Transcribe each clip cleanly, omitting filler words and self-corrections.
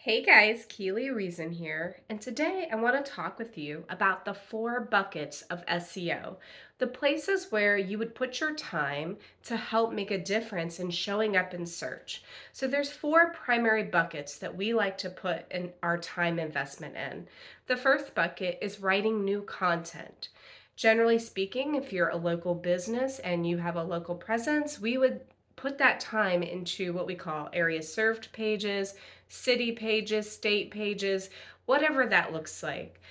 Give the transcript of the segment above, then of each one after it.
Hey guys, Keely Reason here, and today I want to talk with you about the four buckets of SEO, the places where you would put your time to help make a difference in showing up in search. So there's four primary buckets that we like to put in our time investment in. The first bucket is writing new content. Generally speaking, if you're a local business and you have a local presence, we would put that time into what we call area served pages, city pages, state pages, whatever that looks like.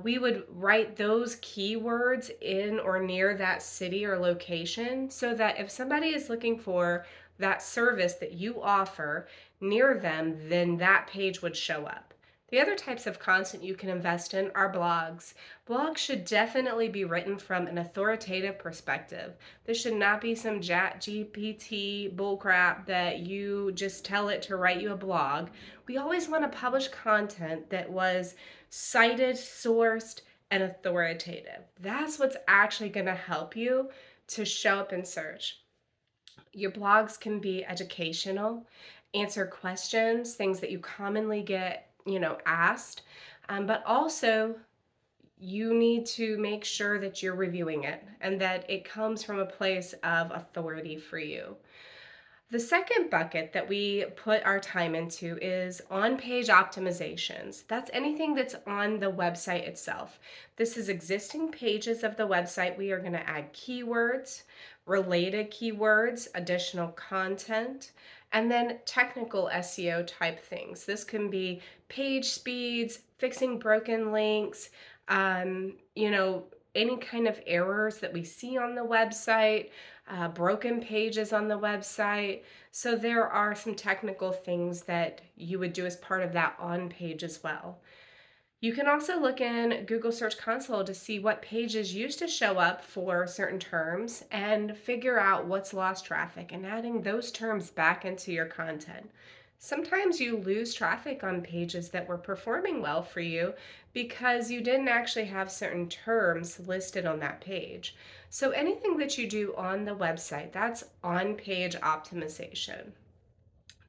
We would write those keywords in or near that city or location so that if somebody is looking for that service that you offer near them, then that page would show up. The other types of content you can invest in are blogs. Blogs should definitely be written from an authoritative perspective. This should not be some chat GPT bullcrap that you just tell it to write you a blog. We always want to publish content that was cited, sourced, and authoritative. That's what's actually going to help you to show up in search. Your blogs can be educational, answer questions, things that you commonly get, asked, but also you need to make sure that you're reviewing it and that it comes from a place of authority for you. The second bucket that we put our time into is on-page optimizations. That's anything that's on the website itself. This is existing pages of the website. We are going to add keywords, related keywords, additional content, and then technical SEO type things. This can be page speeds, fixing broken links, um, you know, any kind of errors that we see on the website, broken pages on the website. So there are some technical things that you would do as part of that on page as well. You can also look in Google Search Console to see what pages used to show up for certain terms and figure out what's lost traffic and adding those terms back into your content. Sometimes you lose traffic on pages that were performing well for you because you didn't actually have certain terms listed on that page. So anything that you do on the website, that's on-page optimization.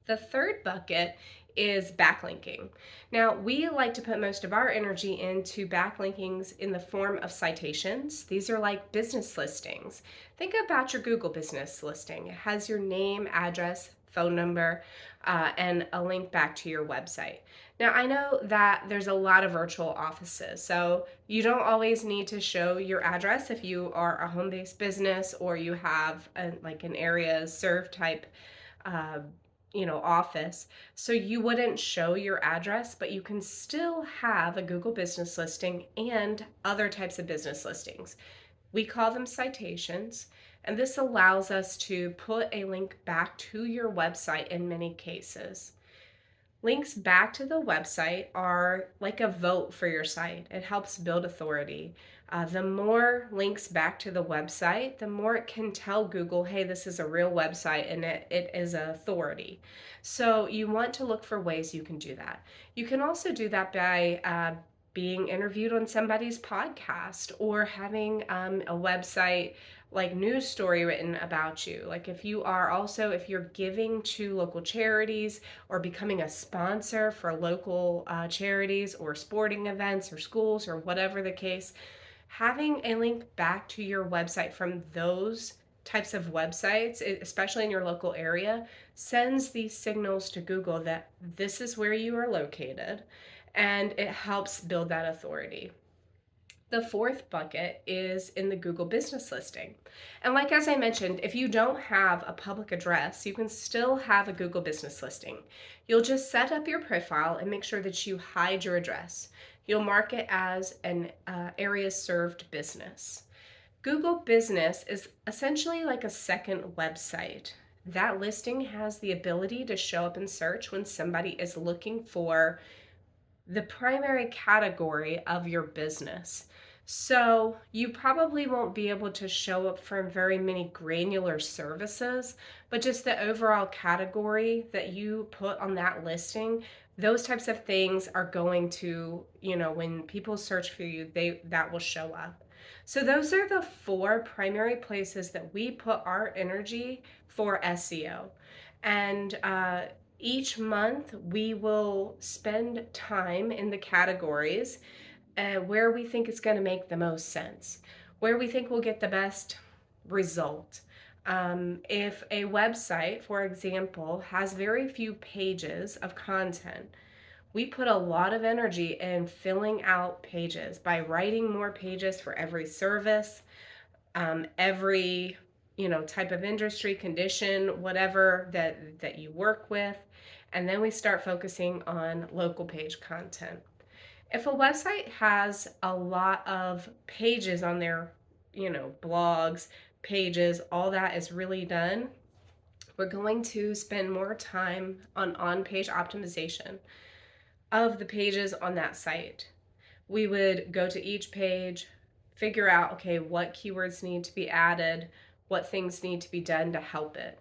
The third bucket is backlinking. Now, we like to put most of our energy into backlinkings in the form of citations. These are like business listings. Think about your Google business listing. It has your name, address, phone number, and a link back to your website. Now, I know that there's a lot of virtual offices, so you don't always need to show your address if you are a home-based business or you have like an area serve type uh, office. So you wouldn't show your address, but you can still have a Google business listing and other types of business listings. We call them citations, and this allows us to put a link back to your website in many cases. Links back to the website are like a vote for your site. It helps build authority. The more links back to the website, the more it can tell Google, hey, this is a real website and it is an authority. So you want to look for ways you can do that. You can also do that by being interviewed on somebody's podcast or having a website like news story written about you. Like if you're giving to local charities or becoming a sponsor for local charities or sporting events or schools or whatever the case, having a link back to your website from those types of websites, especially in your local area, sends these signals to Google that this is where you are located, and it helps build that authority. The fourth bucket is in the Google business listing. And like as I mentioned, if you don't have a public address, you can still have a Google business listing. You'll just set up your profile and make sure that you hide your address. You'll mark it as an area served business. Google Business is essentially like a second website. That listing has the ability to show up in search when somebody is looking for the primary category of your business. So you probably won't be able to show up for very many granular services, but just the overall category that you put on that listing, those types of things are going to, when people search for you, that will show up. So those are the four primary places that we put our energy for SEO. And Each month, we will spend time in the categories where we think it's going to make the most sense, where we think we'll get the best result. If a website, for example, has very few pages of content, we put a lot of energy in filling out pages by writing more pages for every service, every type of industry, condition, whatever that you work with. And then we start focusing on local page content. If a website has a lot of pages on their, blogs, pages, all that is really done, we're going to spend more time on page optimization of the pages on that site. We would go to each page, figure out, okay, what keywords need to be added, what things need to be done to help it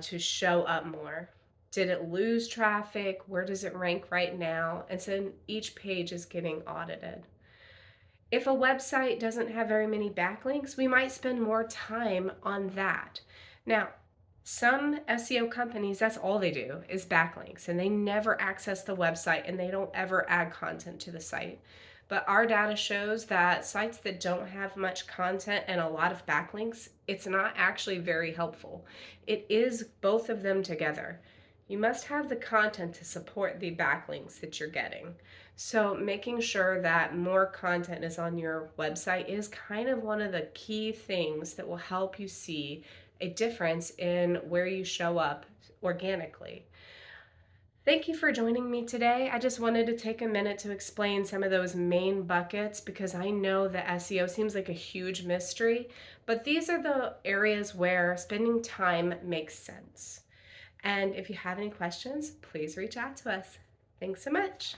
to show up more. Did it lose traffic? Where does it rank right now? And so each page is getting audited. If a website doesn't have very many backlinks, we might spend more time on that. Now, some SEO companies, that's all they do is backlinks, and they never access the website and they don't ever add content to the site. But our data shows that sites that don't have much content and a lot of backlinks, it's not actually very helpful. It is both of them together. You must have the content to support the backlinks that you're getting. So making sure that more content is on your website is kind of one of the key things that will help you see a difference in where you show up organically. Thank you for joining me today. I just wanted to take a minute to explain some of those main buckets because I know that SEO seems like a huge mystery, but these are the areas where spending time makes sense. And if you have any questions, please reach out to us. Thanks so much.